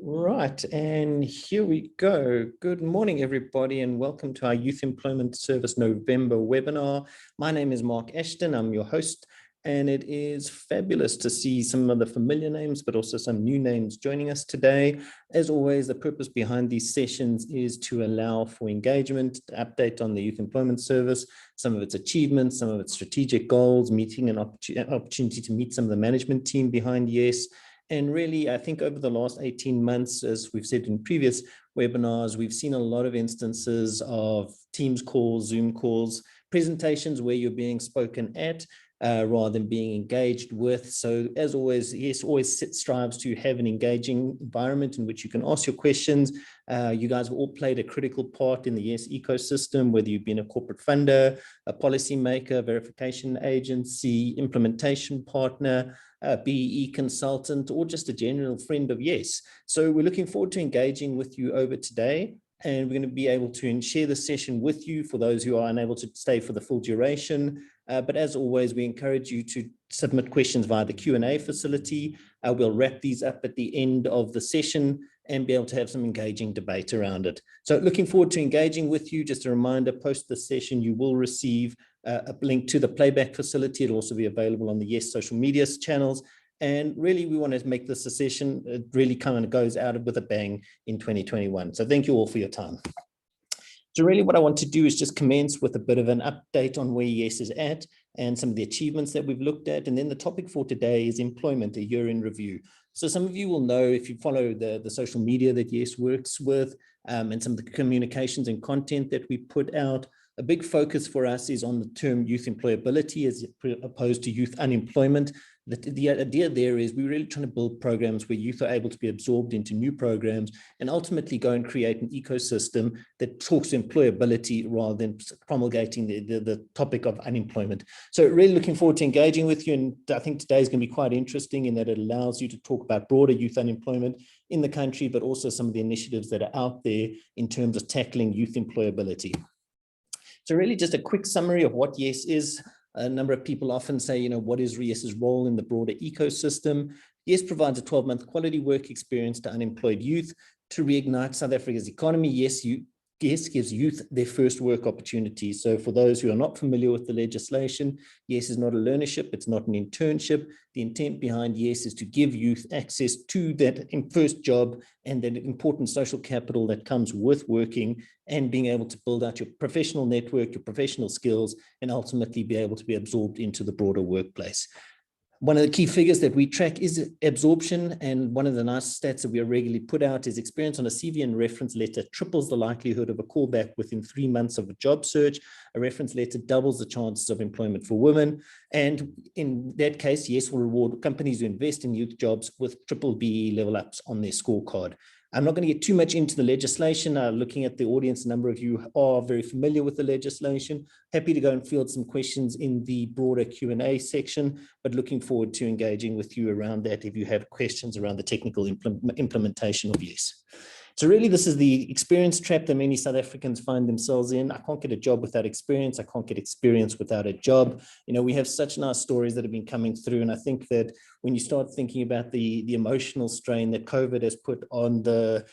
Right, and here we go. Good morning, everybody, and welcome to our Youth Employment Service November webinar. My name is Marc Ashton. I'm your host, and it is fabulous to see some of the familiar names, but also some new names joining us today. As always, the purpose behind these sessions is to allow for engagement, to update on the Youth Employment Service, some of its achievements, some of its strategic goals, meeting an opportunity to meet some of the management team behind YES. And really, I think over the last 18 months, as we've said in previous webinars, we've seen a lot of instances of Teams calls, Zoom calls, presentations where you're being spoken at rather than being engaged with. So as always, YES always strives to have an engaging environment in which you can ask your questions. You guys have all played a critical part in the YES ecosystem, whether you've been a corporate funder, a policymaker, verification agency, implementation partner, BEE consultant, or just a general friend of YES. So we're looking forward to engaging with you over today, and we're going to be able to share the session with you for those who are unable to stay for the full duration. But as always, we encourage you to submit questions via the Q&A facility. We'll wrap these up at the end of the session and be able to have some engaging debate around it. So looking forward to engaging with you. Just a reminder, post the session, you will receive a link to the playback facility. It'll also be available on the YES social media channels. And really, we want to make this a session. It really kind of goes out with a bang in 2021. So thank you all for your time. So really what I want to do is just commence with a bit of an update on where YES is at and some of the achievements that we've looked at. And then the topic for today is employment, a year in review. So some of you will know, if you follow the social media that YES works with and some of the communications and content that we put out, a big focus for us is on the term youth employability as opposed to youth unemployment. The idea there is we're really trying to build programs where youth are able to be absorbed into new programs and ultimately go and create an ecosystem that talks to employability rather than promulgating the topic of unemployment. So really looking forward to engaging with you. And I think today is going to be quite interesting in that it allows you to talk about broader youth unemployment in the country, but also some of the initiatives that are out there in terms of tackling youth employability. So really just a quick summary of what YES is. A number of people often say, what is YES's role in the broader ecosystem? YES provides a 12-month quality work experience to unemployed youth to reignite South Africa's economy. YES gives youth their first work opportunity. So for those who are not familiar with the legislation, YES is not a learnership, it's not an internship. The intent behind YES is to give youth access to that first job and that important social capital that comes with working and being able to build out your professional network, your professional skills, and ultimately be able to be absorbed into the broader workplace. One of the key figures that we track is absorption, and one of the nice stats that we regularly put out is experience on a CV and reference letter triples the likelihood of a callback within 3 months of a job search. A reference letter doubles the chances of employment for women. And in that case, YES will reward companies who invest in youth jobs with triple BE level ups on their scorecard. I'm not going to get too much into the legislation. Looking at the audience, a number of you are very familiar with the legislation. Happy to go and field some questions in the broader Q&A section, but looking forward to engaging with you around that if you have questions around the technical implementation of YES. So really, this is the experience trap that many South Africans find themselves in. I can't get a job without experience. I can't get experience without a job. We have such nice stories that have been coming through. And I think that when you start thinking about the emotional strain that COVID has put on the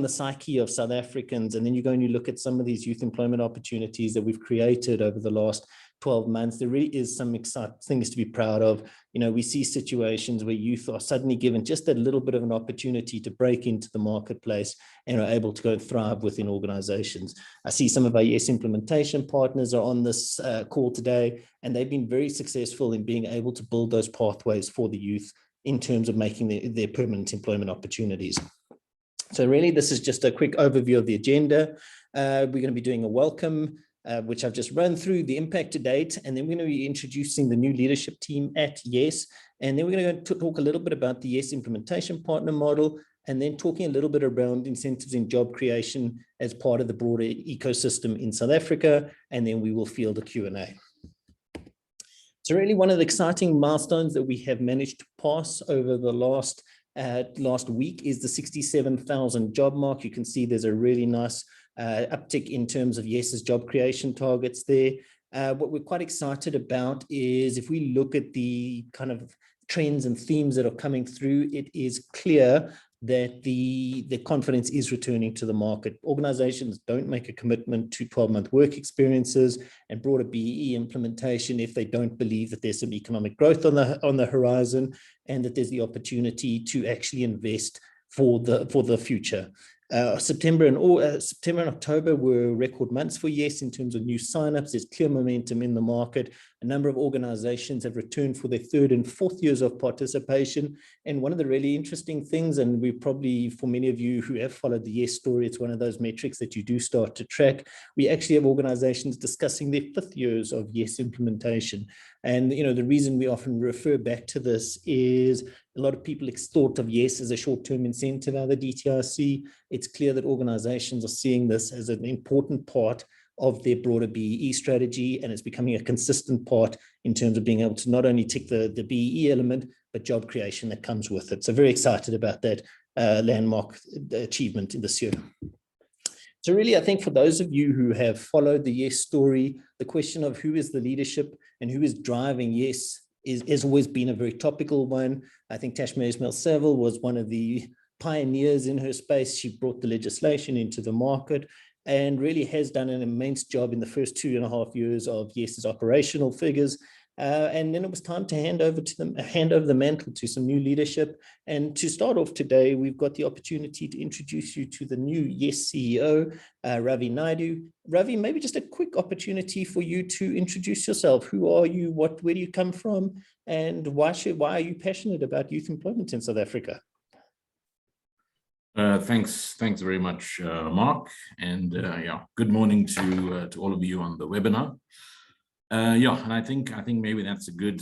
psyche of South Africans, and then you go and you look at some of these youth employment opportunities that we've created over the last 12 months, there really is some exciting things to be proud of. We see situations where youth are suddenly given just a little bit of an opportunity to break into the marketplace and are able to go and thrive within organizations. I see some of our YES implementation partners are on this call today, and they've been very successful in being able to build those pathways for the youth in terms of making their permanent employment opportunities. So really, this is just a quick overview of the agenda. We're going to be doing a welcome, which I've just run through, the impact to date, and then we're going to be introducing the new leadership team at YES, and then we're going to talk a little bit about the YES implementation partner model, and then talking a little bit around incentives in job creation as part of the broader ecosystem in South Africa, and then we will field a Q&A. So really, one of the exciting milestones that we have managed to pass over the last week is the 67,000 job mark. You can see there's a really nice uptick in terms of YES's job creation targets there. What we're quite excited about is if we look at the kind of trends and themes that are coming through, it is clear that the confidence is returning to the market. Organizations don't make a commitment to 12-month work experiences and broader BEE implementation if they don't believe that there's some economic growth on the horizon and that there's the opportunity to actually invest for the future. September and October were record months for Yes in terms of new signups. There's clear momentum in the market. A number of organizations have returned for their third and fourth years of participation. And one of the really interesting things, and we probably, for many of you who have followed the Yes story, it's one of those metrics that you do start to track. We actually have organizations discussing their fifth years of Yes implementation. And the reason we often refer back to this is a lot of people thought of Yes as a short-term incentive out of the DTRC. It's clear that organizations are seeing this as an important part of their broader BEE strategy, and it's becoming a consistent part in terms of being able to not only tick the BEE element, but job creation that comes with it. So very excited about that landmark achievement in this year. So really, I think for those of you who have followed the Yes story, the question of who is the leadership and who is driving Yes has always been a very topical one. I think Tashma Ismail-Saville was one of the pioneers in her space. She brought the legislation into the market and really has done an immense job in the first 2.5 years of Yes's operational figures. And then it was time to hand over the mantle to some new leadership. And to start off today, we've got the opportunity to introduce you to the new Yes CEO, Ravi Naidoo. Ravi, maybe just a quick opportunity for you to introduce yourself. Who are you? Where do you come from? And why are you passionate about youth employment in South Africa? Thanks very much, Mark, and good morning to all of you on the webinar. And I think maybe that's a good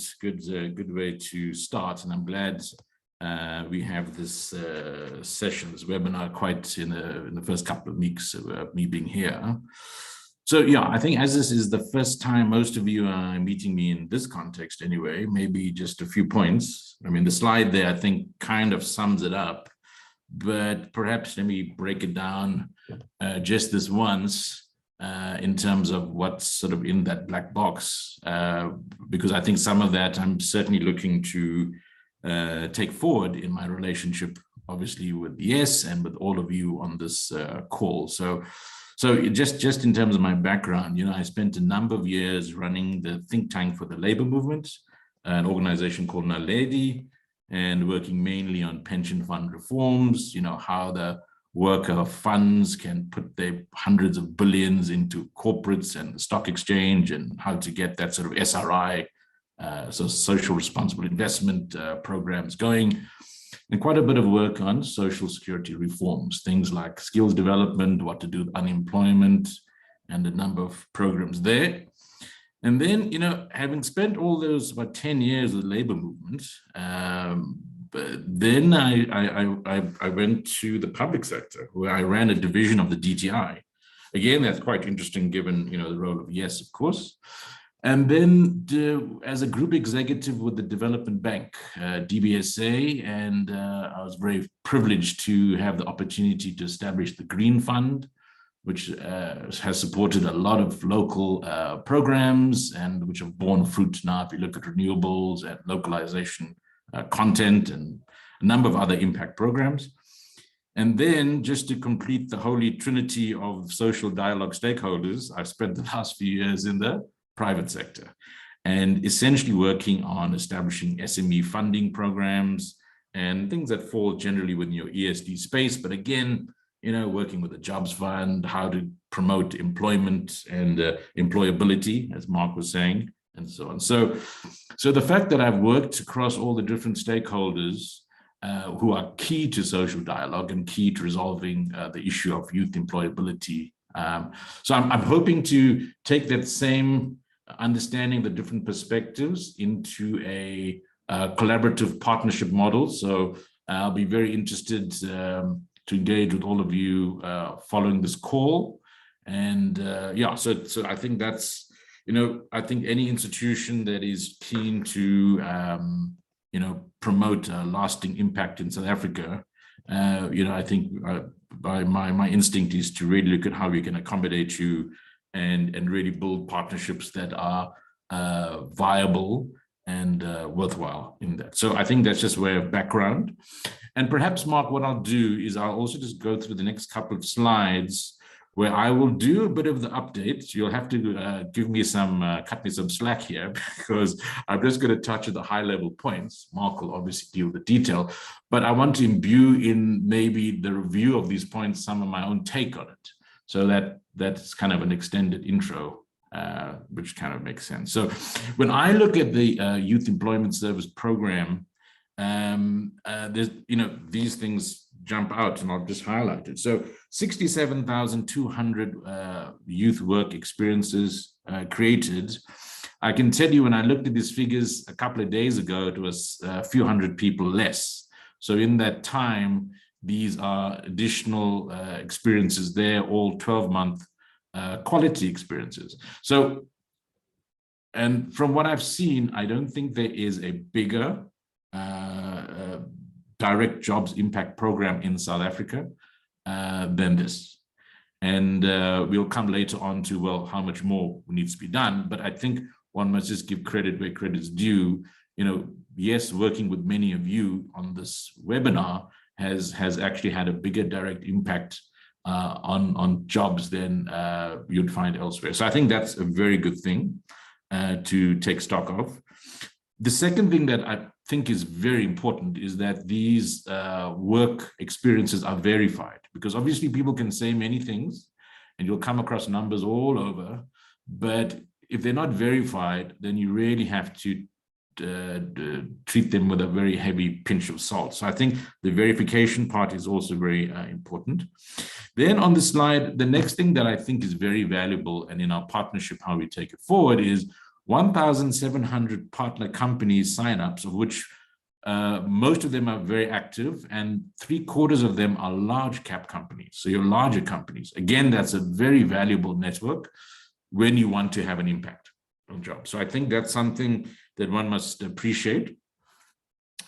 way to start, and I'm glad we have this session, this webinar, quite in the first couple of weeks of me being here. So I think as this is the first time most of you are meeting me in this context anyway, maybe just a few points. I mean, the slide there I think kind of sums it up. But perhaps let me break it down just this once in terms of what's sort of in that black box, because I think some of that I'm certainly looking to take forward in my relationship, obviously with Yes and with all of you on this call. So just in terms of my background, I spent a number of years running the think tank for the labor movement, an organization called Nadia, and working mainly on pension fund reforms, how the worker funds can put their hundreds of billions into corporates and the stock exchange, and how to get that sort of SRI, so social responsible investment programs going, and quite a bit of work on social security reforms, things like skills development, what to do with unemployment, and a number of programs there. And then, having spent all those about 10 years with the labor movement, then I went to the public sector, where I ran a division of the DTI. Again, that's quite interesting given, the role of Yes, of course. And then as a group executive with the Development Bank, DBSA, and I was very privileged to have the opportunity to establish the Green Fund, which has supported a lot of local programs and which have borne fruit now if you look at renewables and localization content and a number of other impact programs. And then just to complete the holy trinity of social dialogue stakeholders, I've spent the last few years in the private sector and essentially working on establishing SME funding programs and things that fall generally within your ESD space. But again, working with the Jobs Fund, how to promote employment and employability, as Mark was saying, and so on. So the fact that I've worked across all the different stakeholders who are key to social dialogue and key to resolving the issue of youth employability. So I'm hoping to take that same understanding the different perspectives into a collaborative partnership model. So I'll be very interested to engage with all of you following this call. And so I think that's, I think any institution that is keen to, promote a lasting impact in South Africa, I think my instinct is to really look at how we can accommodate you and really build partnerships that are viable and worthwhile in that. So I think that's just way of background. And perhaps, Mark, what I'll do is I'll also just go through the next couple of slides where I will do a bit of the update. You'll have to give me some, cut me some slack here, because I'm just going to touch at the high level points. Mark will obviously deal with the detail, but I want to imbue in maybe the review of these points some of my own take on it. So that's kind of an extended intro, which kind of makes sense. So when I look at the Youth Employment Service Program, there's, these things jump out, and I'll just highlight it. So 67,200 youth work experiences created. I can tell you, when I looked at these figures a couple of days ago, it was a few hundred people less. So in that time, these are additional experiences there, all 12-month quality experiences. So, and from what I've seen, I don't think there is a bigger direct jobs impact program in South Africa than this. And we'll come later on to, well, how much more needs to be done. But I think one must just give credit where credit's due. Yes, working with many of you on this webinar has actually had a bigger direct impact on jobs than you'd find elsewhere. So I think that's a very good thing to take stock of. The second thing that I think is very important is that these work experiences are verified, because obviously people can say many things and you'll come across numbers all over, but if they're not verified, then you really have to treat them with a very heavy pinch of salt. So I think the verification part is also very important. Then on the slide, the next thing that I think is very valuable, and in our partnership, how we take it forward, is 1,700 partner companies signups, of which most of them are very active, and 3/4 of them are large cap companies. So your larger companies, again, that's a very valuable network when you want to have an impact on jobs. So I think that's something that one must appreciate.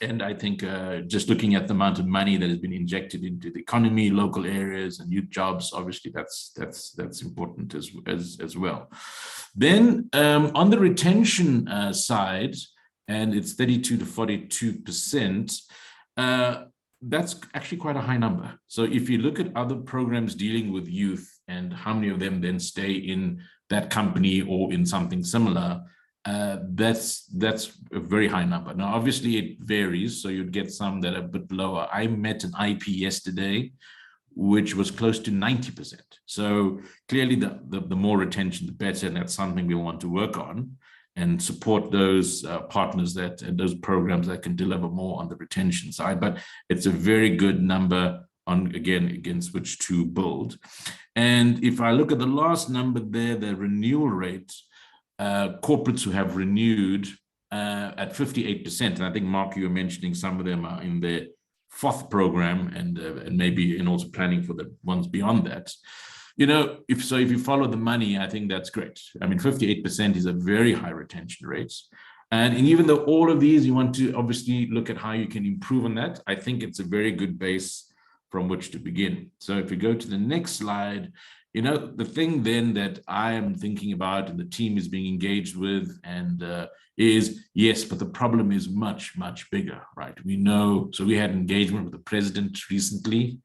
And I think just looking at the amount of money that has been injected into the economy, local areas, and youth jobs, obviously that's important as well. Then on the retention side, and it's 32 to 42%, that's actually quite a high number. So if you look at other programs dealing with youth and how many of them then stay in that company or in something similar, that's a very high number. Now, obviously it varies, so you'd get some that are a bit lower. I met an IP yesterday, which was close to 90%. So clearly the more retention, the better, and that's something we want to work on and support those partners and those programs that can deliver more on the retention side. But it's a very good number against which to build. And if I look at the last number there, the renewal rate, corporates who have renewed at 58%, and I think, Mark, you were mentioning some of them are in their 4th program and maybe in also planning for the ones beyond that. If you follow the money, I think that's great. I mean, 58% is a very high retention rate. And even though all of these, you want to obviously look at how you can improve on that, I think it's a very good base from which to begin. So if we go to the next slide, the thing then that I am thinking about and the team is being engaged with is, yes, but the problem is much, much bigger, right? We know, so we had engagement with the president recently,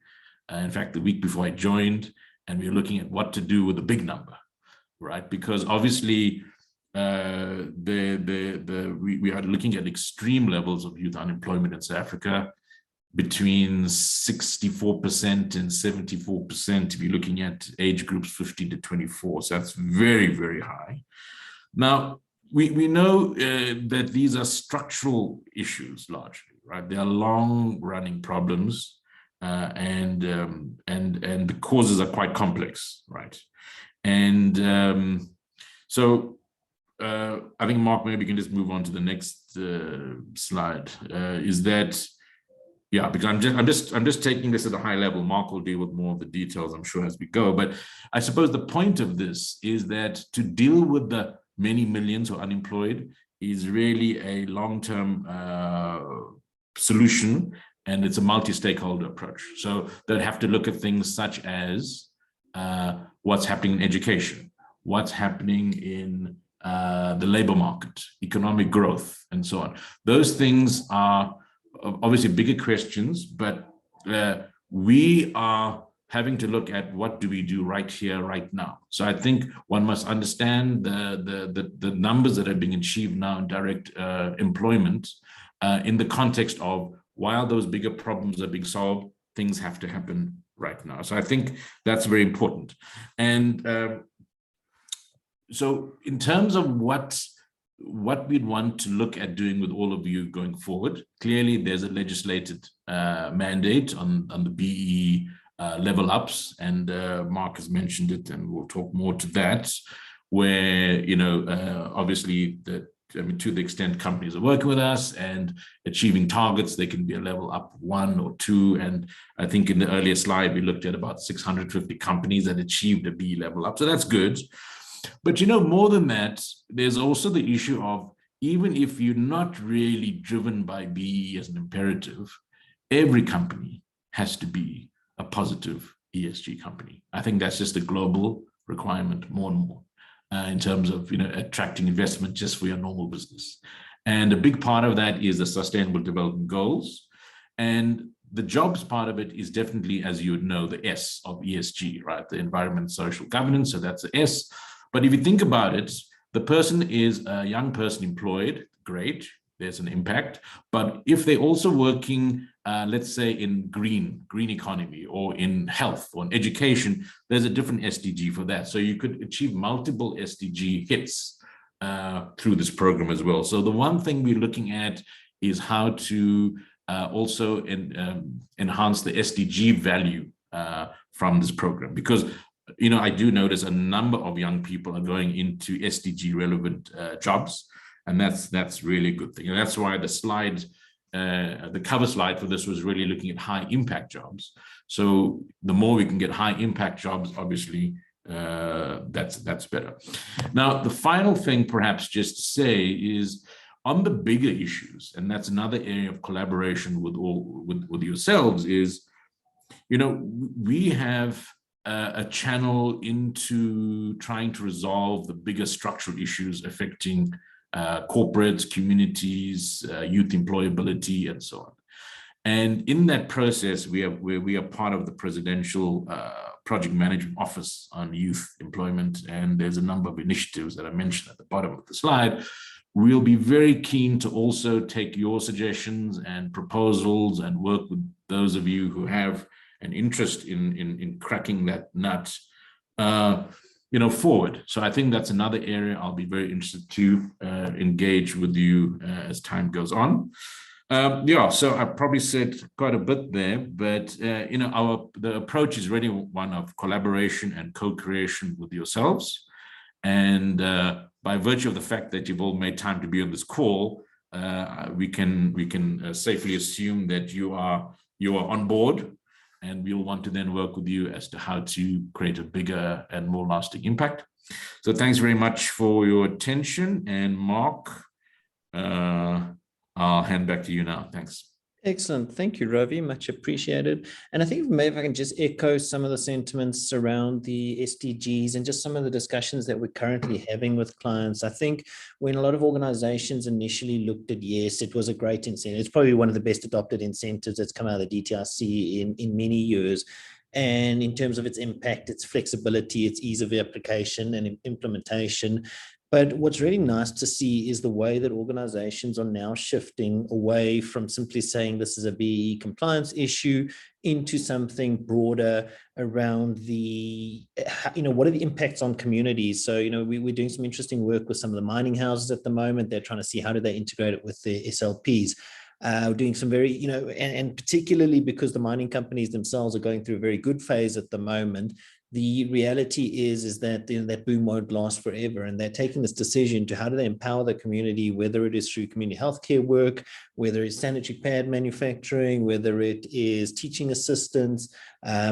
in fact, the week before I joined, and we were looking at what to do with the big number, right? Because obviously we are looking at extreme levels of youth unemployment in South Africa, between 64% and 74% if you're looking at age groups 15 to 24. So that's very, very high. Now, we know that these are structural issues largely, right? They are long-running problems, and the causes are quite complex, right? And so I think, Mark, maybe you can just move on to the next slide. Yeah, because I'm just taking this at a high level. Mark will deal with more of the details, I'm sure, as we go. But I suppose the point of this is that to deal with the many millions who are unemployed is really a long-term solution, and it's a multi-stakeholder approach. So they'll have to look at things such as what's happening in education, what's happening in the labor market, economic growth, and so on. Those things are obviously bigger questions, but we are having to look at what do we do right here, right now. So I think one must understand the numbers that are being achieved now in direct employment in the context of while those bigger problems are being solved, things have to happen right now. So I think that's very important. And so in terms of what we'd want to look at doing with all of you going forward, clearly there's a legislated mandate on the BE level ups, and Mark has mentioned it, and we'll talk more to that, where, you know, obviously to the extent companies are working with us and achieving targets, they can be a level up 1 or 2. And I think in the earlier slide, we looked at about 650 companies that achieved a B level up. So that's good. But, you know, more than that, there's also the issue of, even if you're not really driven by BE as an imperative, every company has to be a positive ESG company. I think that's just a global requirement more and more. In terms of, you know, attracting investment just for your normal business. And a big part of that is the Sustainable Development Goals. And the jobs part of it is definitely, as you would know, the S of ESG, right? The environment, social governance, so that's the S. But if you think about it, the person is a young person employed, great, there's an impact. But if they're also working, let's say in green economy, or in health or in education, there's a different SDG for that. So you could achieve multiple SDG hits through this program as well. So the one thing we're looking at is how to also enhance the SDG value from this program, because, you know, I do notice a number of young people are going into SDG relevant jobs, and that's really a good thing. And that's why the slide, the cover slide for this was really looking at high impact jobs. So the more we can get high impact jobs, obviously, that's better. Now, the final thing perhaps just to say is on the bigger issues, and that's another area of collaboration with yourselves, is, you know, we have a channel into trying to resolve the bigger structural issues affecting corporates, communities, youth employability, and so on. And in that process, we are part of the Presidential Project Management Office on Youth Employment, and there's a number of initiatives that I mentioned at the bottom of the slide. We'll be very keen to also take your suggestions and proposals and work with those of you who have an interest in cracking that nut, you know, forward. So I think that's another area I'll be very interested to engage with you as time goes on. Yeah, so I probably said quite a bit there, but you know, the approach is really one of collaboration and co-creation with yourselves. And by virtue of the fact that you've all made time to be on this call, we can safely assume that you are on board, and we'll want to then work with you as to how to create a bigger and more lasting impact. So thanks very much for your attention. And Mark, I'll hand back to you now. Thanks. Excellent. Thank you, Ravi. Much appreciated. And I think maybe I can just echo some of the sentiments around the SDGs and just some of the discussions that we're currently having with clients. I think when a lot of organizations initially looked at yes, it was a great incentive. It's probably one of the best adopted incentives that's come out of the DTIC in many years. And in terms of its impact, its flexibility, its ease of application and implementation. But what's really nice to see is the way that organizations are now shifting away from simply saying this is a BE compliance issue into something broader around the, you know, what are the impacts on communities? So, you know, we're doing some interesting work with some of the mining houses at the moment. They're trying to see how do they integrate it with their SLPs. Doing some very, you know, and particularly because the mining companies themselves are going through a very good phase at the moment, the reality is that, you know, that boom won't last forever. And they're taking this decision to how do they empower the community, whether it is through community healthcare work, whether it's sanitary pad manufacturing, whether it is teaching assistants,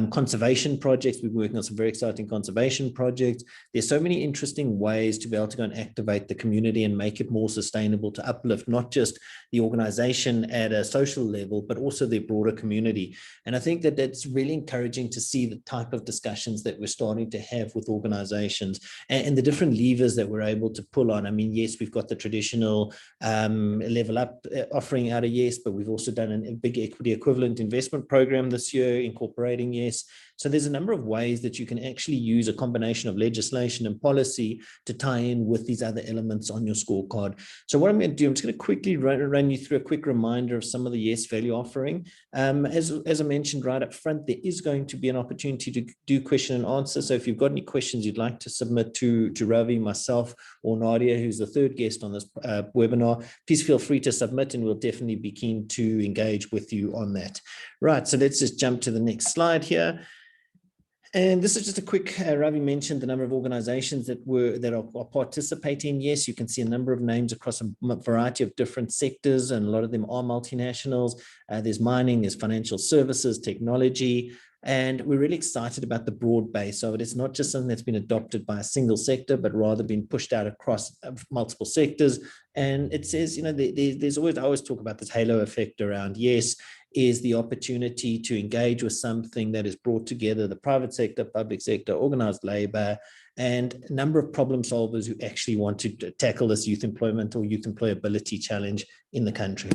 conservation projects. We've been working on some very exciting conservation projects. There's so many interesting ways to be able to go and activate the community and make it more sustainable, to uplift not just the organization at a social level, but also the broader community. And I think that that's really encouraging to see the type of discussions that we're starting to have with organizations and the different levers that we're able to pull on. I mean, yes, we've got the traditional level up offering out of YES, but we've also done a big equity equivalent investment program this year incorporating YES. So there's a number of ways that you can actually use a combination of legislation and policy to tie in with these other elements on your scorecard. So what I'm going to do, I'm just going to quickly run you through a quick reminder of some of the YES value offering. As I mentioned right up front, there is going to be an opportunity to do question and answer. So if you've got any questions you'd like to submit to Ravi, myself, or Nadia, who's the third guest on this webinar, please feel free to submit and we'll definitely be keen to engage with you on that. Right, so let's just jump to the next slide here. And this is just a quick, Ravi mentioned the number of organizations that are participating. Yes, you can see a number of names across a variety of different sectors, and a lot of them are multinationals. There's mining, there's financial services, technology, and we're really excited about the broad base of it. It's not just something that's been adopted by a single sector, but rather been pushed out across multiple sectors. And it says, you know, there's always, I always talk about this halo effect around YES, is the opportunity to engage with something that is brought together the private sector, public sector, organized labor, and a number of problem solvers who actually want to tackle this youth employment or youth employability challenge in the country.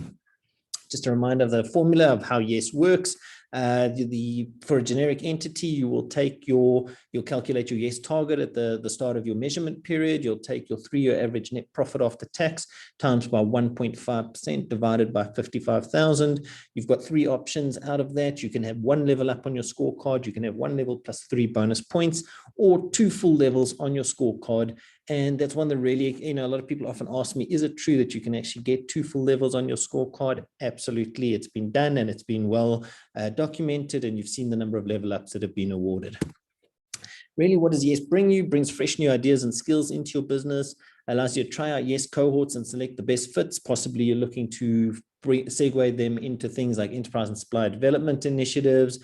Just a reminder of the formula of how YES works. For a generic entity, you will take you'll calculate your YES target at the start of your measurement period. You'll take your 3-year average net profit after tax times by 1.5% divided by 55,000. You've got 3 options out of that. You can have 1 level up on your scorecard. You can have 1 level plus 3 bonus points, or 2 full levels on your scorecard. And that's one that really, you know, a lot of people often ask me, is it true that you can actually get 2 full levels on your scorecard? Absolutely. It's been done and it's been well documented, and you've seen the number of level ups that have been awarded. Really, what does YES bring you? Brings fresh new ideas and skills into your business, allows you to try out YES cohorts and select the best fits. Possibly you're looking to segue them into things like enterprise and supplier development initiatives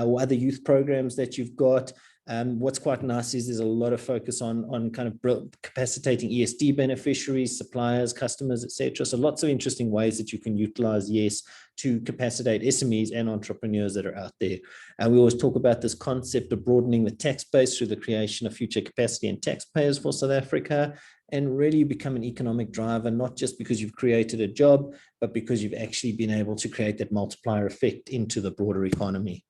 or other youth programs that you've got. What's quite nice is there's a lot of focus on kind of capacitating ESD beneficiaries, suppliers, customers, etc. So lots of interesting ways that you can utilize YES to capacitate SMEs and entrepreneurs that are out there. And we always talk about this concept of broadening the tax base through the creation of future capacity and taxpayers for South Africa, and really become an economic driver, not just because you've created a job, but because you've actually been able to create that multiplier effect into the broader economy.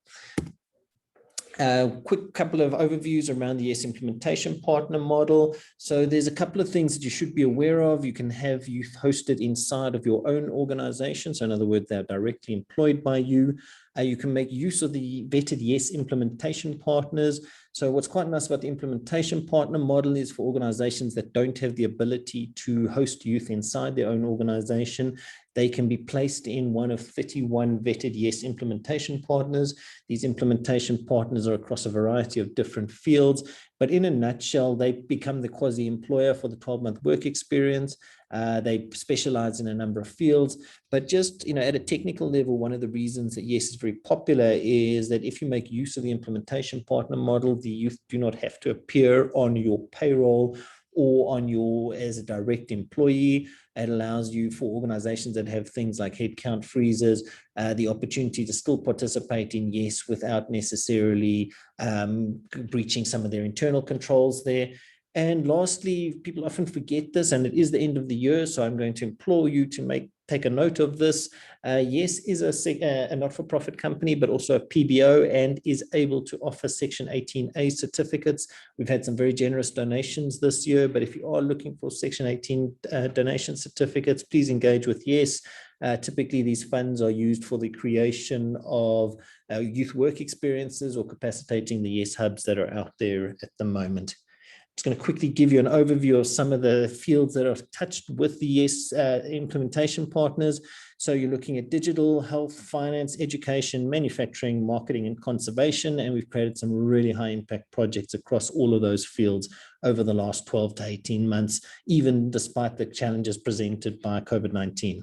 Quick couple of overviews around the YES implementation partner model. So there's a couple of things that you should be aware of. You can have youth hosted inside of your own organization. So in other words, they're directly employed by you. You can make use of the vetted YES implementation partners. So what's quite nice about the implementation partner model is for organizations that don't have the ability to host youth inside their own organization, they can be placed in one of 31 vetted YES implementation partners. These implementation partners are across a variety of different fields, but in a nutshell, they become the quasi-employer for the 12-month work experience. They specialize in a number of fields, but just, you know, at a technical level, one of the reasons that YES is very popular is that if you make use of the implementation partner model, the youth do not have to appear on your payroll or on your as a direct employee. It allows you, for organizations that have things like headcount freezes, the opportunity to still participate in YES without necessarily breaching some of their internal controls there. And lastly, people often forget this, and it is the end of the year, so I'm going to implore you to take a note of this. YES is a not-for-profit company, but also a PBO, and is able to offer Section 18A certificates. We've had some very generous donations this year, but if you are looking for Section 18 donation certificates, please engage with YES. Typically, these funds are used for the creation of youth work experiences or capacitating the YES hubs that are out there at the moment. Just going to quickly give you an overview of some of the fields that are touched with the YES implementation partners. So you're looking at digital, health, finance, education, manufacturing, marketing, and conservation. And we've created some really high impact projects across all of those fields over the last 12 to 18 months, even despite the challenges presented by COVID-19.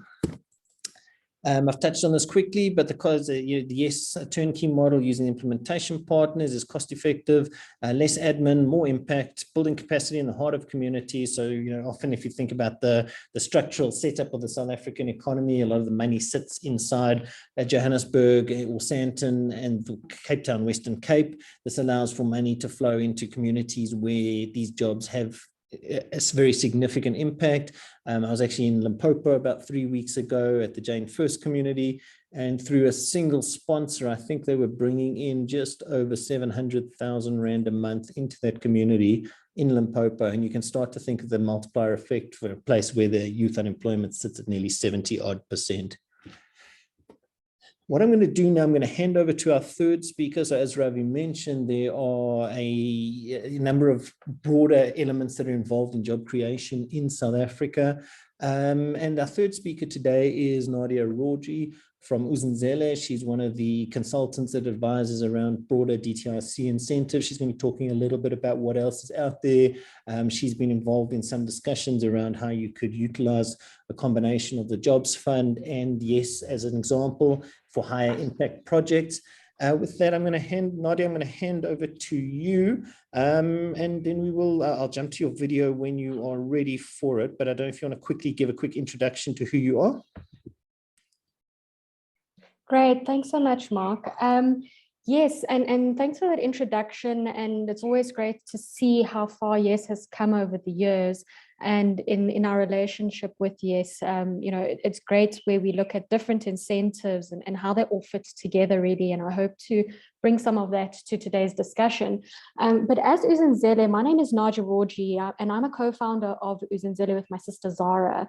I've touched on this quickly, but the yes turnkey model using implementation partners is cost effective, less admin, more impact, building capacity in the heart of communities. So, often if you think about the structural setup of the South African economy, a lot of the money sits inside Johannesburg or Sandton and Cape Town, Western Cape. This allows for money to flow into communities where these jobs have a very significant impact. I was actually in Limpopo about 3 weeks ago at the Jane First community, and through a single sponsor, I think they were bringing in just over 700,000 Rand a month into that community in Limpopo. And you can start to think of the multiplier effect for a place where the youth unemployment sits at nearly 70% odd. What I'm going to do now, I'm going to hand over to our third speaker. So as Ravi mentioned, there are a number of broader elements that are involved in job creation in South Africa. And our third speaker today is Nadia Rawjee from Uzenzele. She's one of the consultants that advises around broader DTIC incentives. She's going to be talking a little bit about what else is out there. She's been involved in some discussions around how you could utilize a combination of the Jobs Fund and yes, as an example, for higher impact projects. With that, Nadia, I'm going to hand over to you, and then I'll jump to your video when you are ready for it, but I don't know if you want to quickly give a quick introduction to who you are. Great, thanks so much, Mark. Yes, and thanks for that introduction, and it's always great to see how far Yes has come over the years. And in our relationship with Yes, it's great where we look at different incentives and how they all fit together really. And I hope to bring some of that to today's discussion. But as Uzenzele, my name is Nadia Rawjee, and I'm a co-founder of Uzenzele with my sister Zara.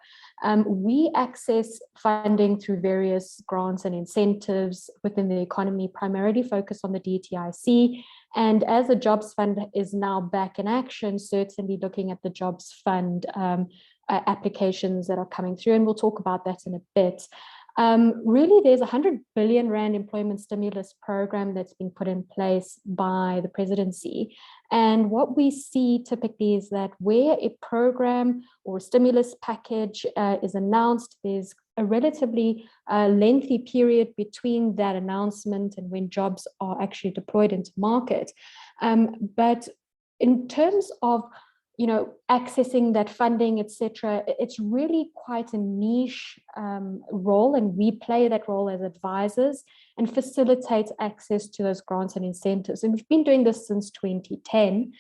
We access funding through various grants and incentives within the economy, primarily focused on the DTIC. And as the Jobs Fund is now back in action, certainly looking at the Jobs Fund applications that are coming through, and we'll talk about that in a bit. Really, there's 100 billion Rand employment stimulus program that's been put in place by the presidency. And what we see typically is that where a program or a stimulus package is announced, there's a relatively lengthy period between that announcement and when jobs are actually deployed into market. But in terms of accessing that funding, etc., it's really quite a niche role, and we play that role as advisors and facilitate access to those grants and incentives. And we've been doing this since 2010.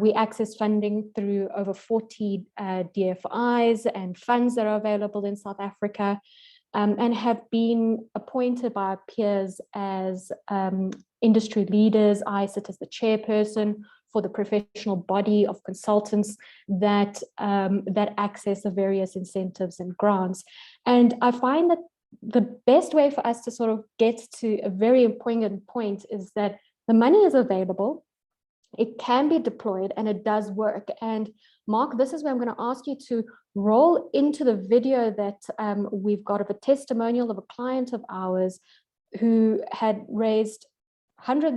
We access funding through over 40 DFIs and funds that are available in South Africa, and have been appointed by our peers as industry leaders. I sit as the chairperson for the professional body of consultants that access the various incentives and grants. And I find that the best way for us to sort of get to a very important point is that the money is available, it can be deployed, and it does work. And Mark, this is where I'm going to ask you to roll into the video that we've got of a testimonial of a client of ours who had raised over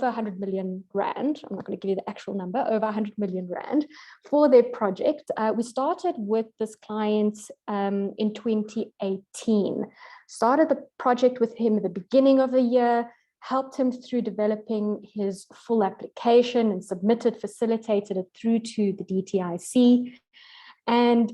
100 million Rand. I'm not going to give you the actual number, over 100 million Rand for their project. We started with this client in 2018. Started the project with him at the beginning of the year, helped him through developing his full application and facilitated it through to the DTIC. And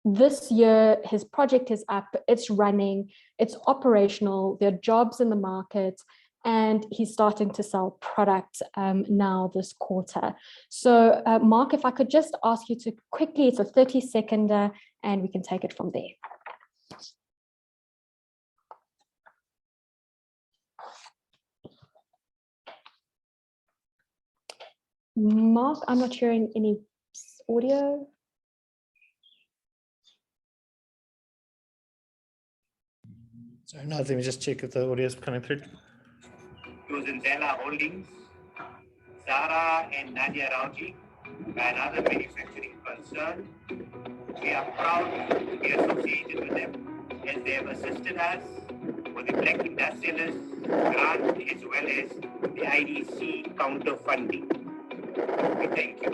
this year, his project is up, it's running, it's operational, there are jobs in the market, and he's starting to sell product now this quarter. So Mark, if I could just ask you to quickly, it's a 30-seconder, and we can take it from there. Mark, I'm not hearing any audio. So now let me just check if the audio is coming through. Uzenzele Holdings, Zara and Nadia Rawjee, and other manufacturing concern. We are proud to be associated with them as they have assisted us with the Black Industrialist grant as well as the IDC counter funding. We thank you.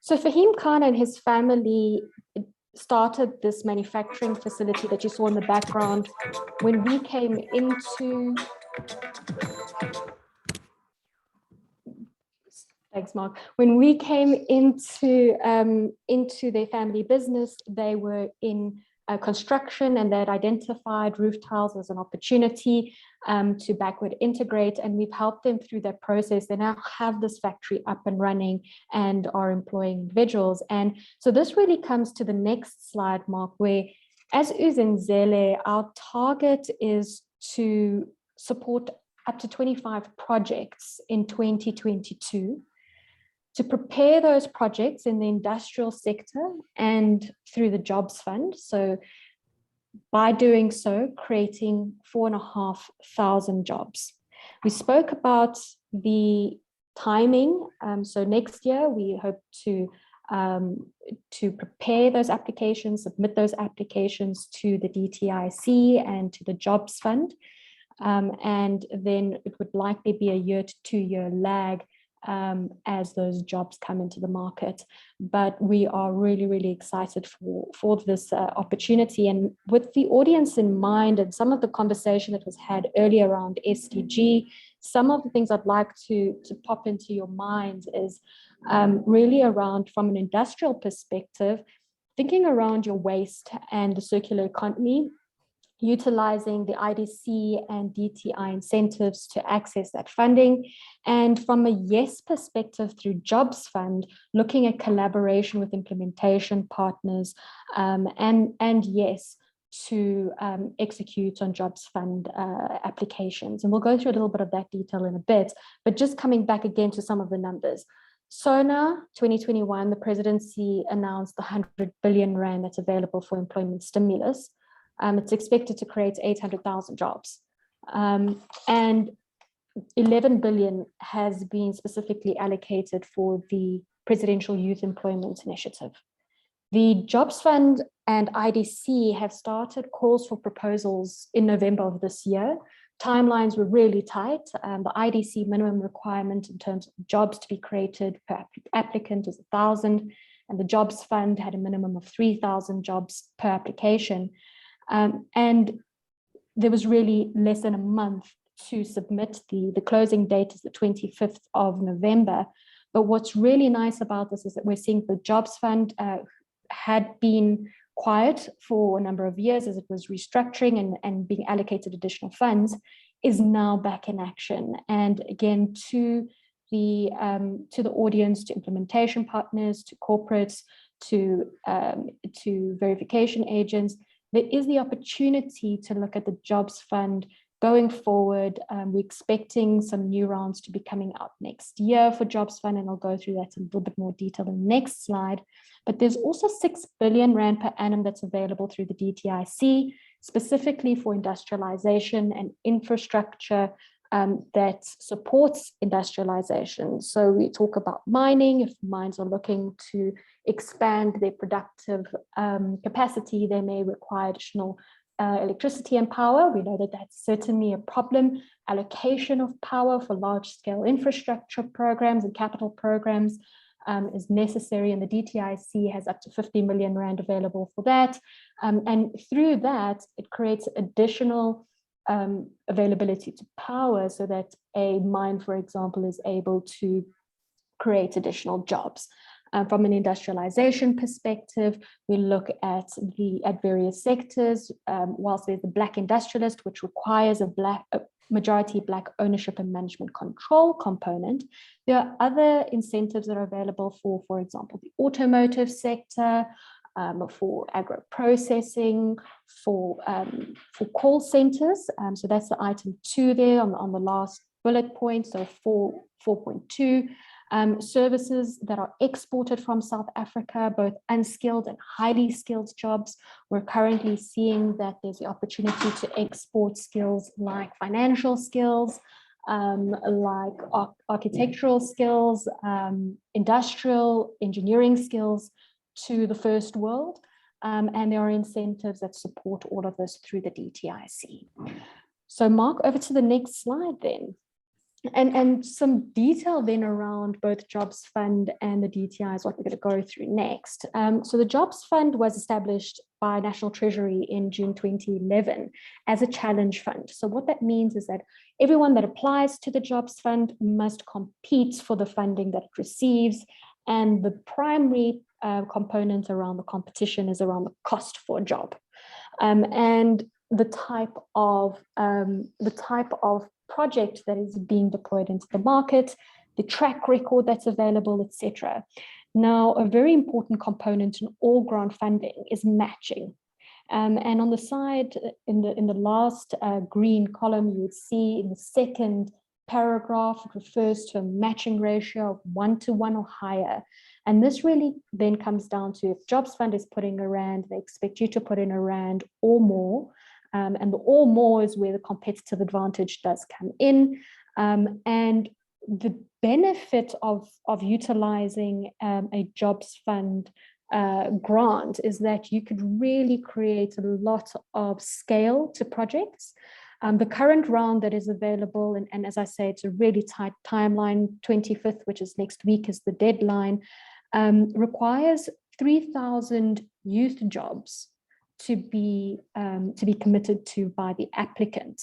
So Fahim Khan and his family started this manufacturing facility that you saw in the background when we came into, thanks Mark, when we came into their family business, they were in construction, and they had identified roof tiles as an opportunity to backward integrate, and we've helped them through that process. They now have this factory up and running and are employing individuals. And so this really comes to the next slide, Mark, where as Uzenzele, our target is to support up to 25 projects in 2022, to prepare those projects in the industrial sector and through the Jobs Fund. So by doing so, creating 4,500 jobs. We spoke about the timing. So next year, we hope to prepare those applications, submit those applications to the DTIC and to the Jobs Fund. And then it would likely be a 1 to 2 year lag as those jobs come into the market. But we are really, really excited for this opportunity. And with the audience in mind and some of the conversation that was had earlier around SDG, some of the things I'd like to pop into your minds is really around, from an industrial perspective, thinking around your waste and the circular economy, utilizing the IDC and DTI incentives to access that funding. And from a YES perspective through Jobs Fund, looking at collaboration with implementation partners and yes, to execute on Jobs Fund applications. And we'll go through a little bit of that detail in a bit, but just coming back again to some of the numbers. SONA 2021, the presidency announced the 100 billion rand that's available for employment stimulus. It's expected to create 800,000 jobs. And 11 billion has been specifically allocated for the Presidential Youth Employment Initiative. The Jobs Fund and IDC have started calls for proposals in November of this year. Timelines were really tight. The IDC minimum requirement in terms of jobs to be created per applicant is 1,000, and the Jobs Fund had a minimum of 3,000 jobs per application. And there was really less than a month to submit. The closing date is the 25th of November. But what's really nice about this is that we're seeing the Jobs Fund had been quiet for a number of years as it was restructuring and being allocated additional funds, is now back in action. And again, to the audience, to implementation partners, to corporates, to verification agents, there is the opportunity to look at the Jobs Fund going forward. We're expecting some new rounds to be coming out next year for Jobs Fund, and I'll go through that in a little bit more detail in the next slide. But there's also 6 billion rand per annum that's available through the DTIC, specifically for industrialization and infrastructure that supports industrialization. So we talk about mining. If mines are looking to expand their productive capacity, they may require additional electricity and power. We know that that's certainly a problem. Allocation of power for large-scale infrastructure programs and capital programs is necessary, and the DTIC has up to 50 million rand available for that. And through that, it creates additional availability to power so that a mine, for example, is able to create additional jobs. From an industrialization perspective, we look at various sectors. Whilst there's the Black Industrialist, which requires a majority Black ownership and management control component, there are other incentives that are available for example, the automotive sector, for agro-processing, for call centers. So that's the item 2 there on the last bullet point, so 4.2. Services that are exported from South Africa, both unskilled and highly skilled jobs. We're currently seeing that there's the opportunity to export skills like financial skills, like architectural skills, industrial engineering skills to the first world. And there are incentives that support all of this through the DTIC. So Mark, over to the next slide then. And some detail then around both Jobs Fund and the DTI is what we're going to go through next. So the Jobs Fund was established by National Treasury in June 2011 as a challenge fund. So what that means is that everyone that applies to the Jobs Fund must compete for the funding that it receives. And the primary component around the competition is around the cost for a job. And the type of project that is being deployed into the market, the track record that's available, etc. Now, a very important component in all grant funding is matching. And on the side, in the last green column, you would see in the second paragraph, it refers to a matching ratio of 1-to-1 or higher. And this really then comes down to if Jobs Fund is putting a rand, they expect you to put in a rand or more. And the or more is where the competitive advantage does come in. And the benefit of utilizing a Jobs Fund grant is that you could really create a lot of scale to projects. The current round that is available, and as I say, it's a really tight timeline, 25th, which is next week, is the deadline, requires 3,000 youth jobs to be committed to by the applicant.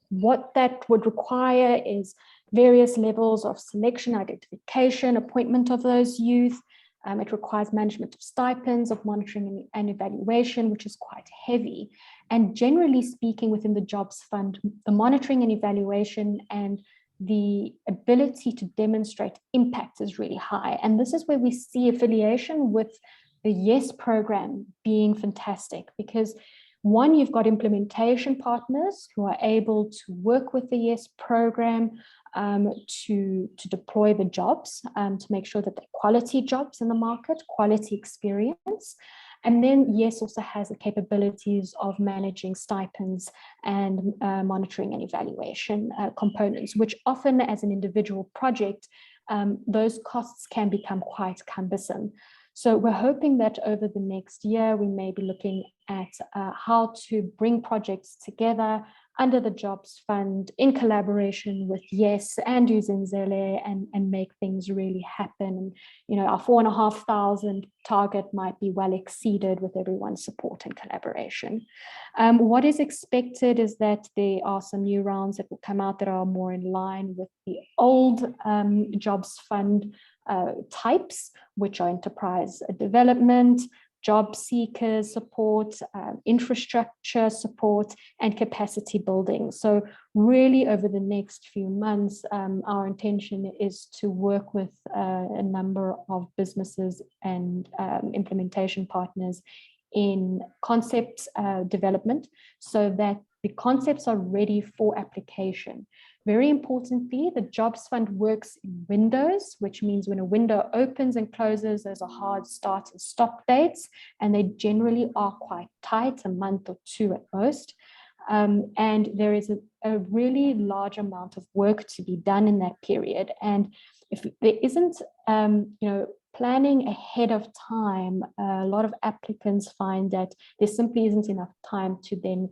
What that would require is various levels of selection, identification, appointment of those youth. It requires management of stipends, of monitoring and evaluation, which is quite heavy. And generally speaking, within the Jobs Fund, the monitoring and evaluation and the ability to demonstrate impact is really high. And this is where we see affiliation with the YES program being fantastic, because one, you've got implementation partners who are able to work with the YES program to deploy the jobs, to make sure that they're quality jobs in the market, quality experience. And then YES also has the capabilities of managing stipends and monitoring and evaluation components, which often as an individual project, those costs can become quite cumbersome. So we're hoping that over the next year, we may be looking at how to bring projects together under the Jobs Fund in collaboration with YES and Uzenzele and make things really happen. And, you know, our 4,500 target might be well exceeded with everyone's support and collaboration. What is expected is that there are some new rounds that will come out that are more in line with the old Jobs Fund types, which are enterprise development, job seekers support, infrastructure support, and capacity building. So really over the next few months, our intention is to work with a number of businesses and implementation partners in concept development so that the concepts are ready for application. Very importantly, the Jobs Fund works in windows, which means when a window opens and closes, there's a hard start and stop dates, and they generally are quite tight, a month or two at most. And there is a really large amount of work to be done in that period. And if there isn't, planning ahead of time, a lot of applicants find that there simply isn't enough time to then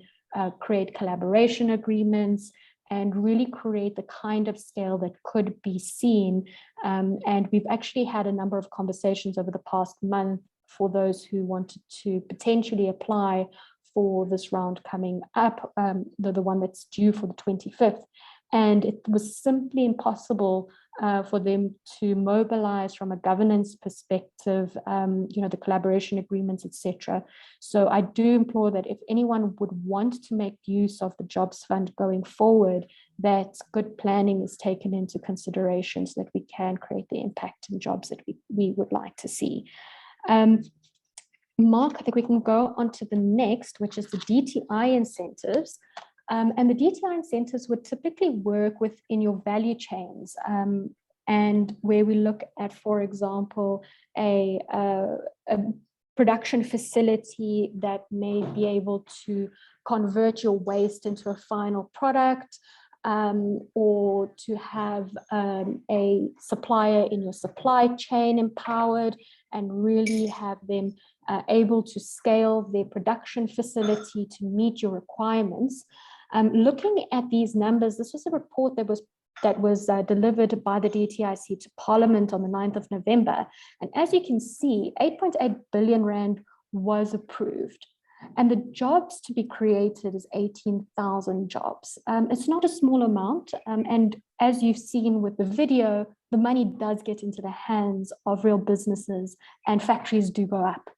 create collaboration agreements and really create the kind of scale that could be seen. And we've actually had a number of conversations over the past month for those who wanted to potentially apply for this round coming up, the one that's due for the 25th. And it was simply impossible for them to mobilize from a governance perspective, the collaboration agreements, etc. So I do implore that if anyone would want to make use of the Jobs Fund going forward, that good planning is taken into consideration so that we can create the impact and jobs that we would like to see. Mark, I think we can go on to the next, which is the DTI incentives. And the DTI incentives would typically work within your value chains, and where we look at, for example, a production facility that may be able to convert your waste into a final product, or to have a supplier in your supply chain empowered and really have them able to scale their production facility to meet your requirements. Looking at these numbers, this was a report that was delivered by the DTIC to Parliament on the 9th of November. And as you can see, 8.8 billion Rand was approved. And the jobs to be created is 18,000 jobs. It's not a small amount. And as you've seen with the video, the money does get into the hands of real businesses and factories do go up.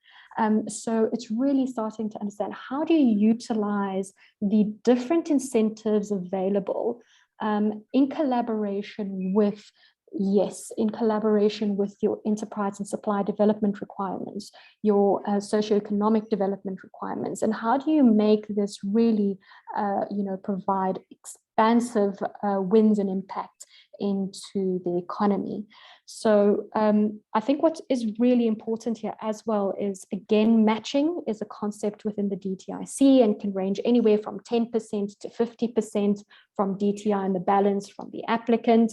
So it's really starting to understand, how do you utilize the different incentives available in collaboration with your enterprise and supply development requirements, your socioeconomic development requirements, and how do you make this really, provide expansive wins and impact into the economy. So I think what is really important here as well is, again, matching is a concept within the DTIC and can range anywhere from 10% to 50% from DTI and the balance from the applicant.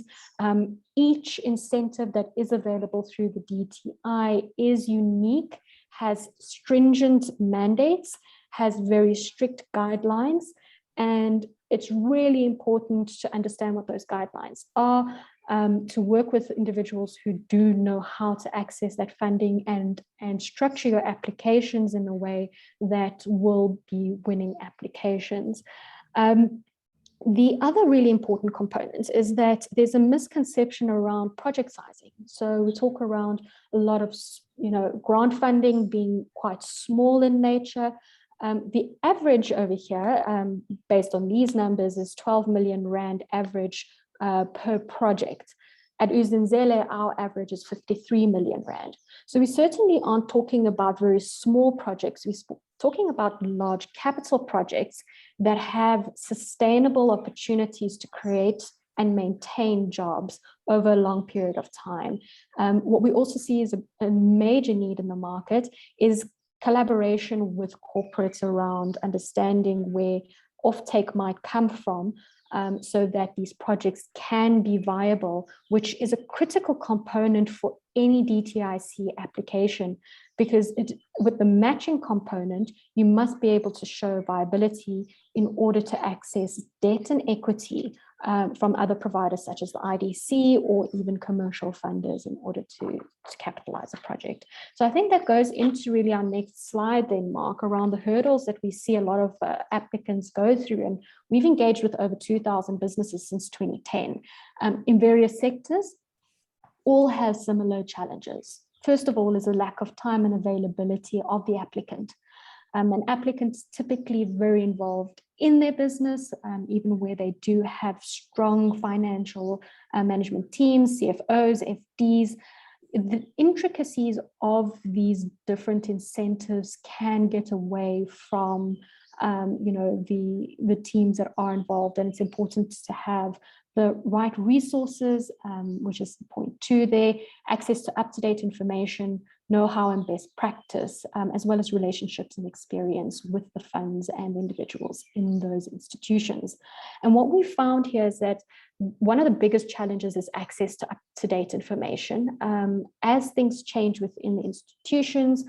Each incentive that is available through the DTI is unique, has stringent mandates, has very strict guidelines, and it's really important to understand what those guidelines are, to work with individuals who do know how to access that funding and structure your applications in a way that will be winning applications. The other really important component is that there's a misconception around project sizing. So we talk around a lot of, grant funding being quite small in nature. The average over here, based on these numbers, is 12 million Rand average per project. At Uzenzele, our average is 53 million Rand. So we certainly aren't talking about very small projects. We're talking about large capital projects that have sustainable opportunities to create and maintain jobs over a long period of time. What we also see is a major need in the market is collaboration with corporates around understanding where offtake might come from, so that these projects can be viable, which is a critical component for any DTIC application, because with the matching component, you must be able to show viability in order to access debt and equity from other providers such as the IDC or even commercial funders in order to capitalize a project. So I think that goes into really our next slide then, Mark, around the hurdles that we see a lot of applicants go through. And we've engaged with over 2,000 businesses since 2010 in various sectors. All have similar challenges. First of all is a lack of time and availability of the applicant. And applicants typically very involved in their business, even where they do have strong financial management teams, CFOs, FDs. The intricacies of these different incentives can get away from the teams that are involved, and it's important to have the right resources, which is point 2 there, access to up-to-date information, know-how and best practice, as well as relationships and experience with the funds and individuals in those institutions. And what we found here is that one of the biggest challenges is access to up-to-date information. As things change within the institutions,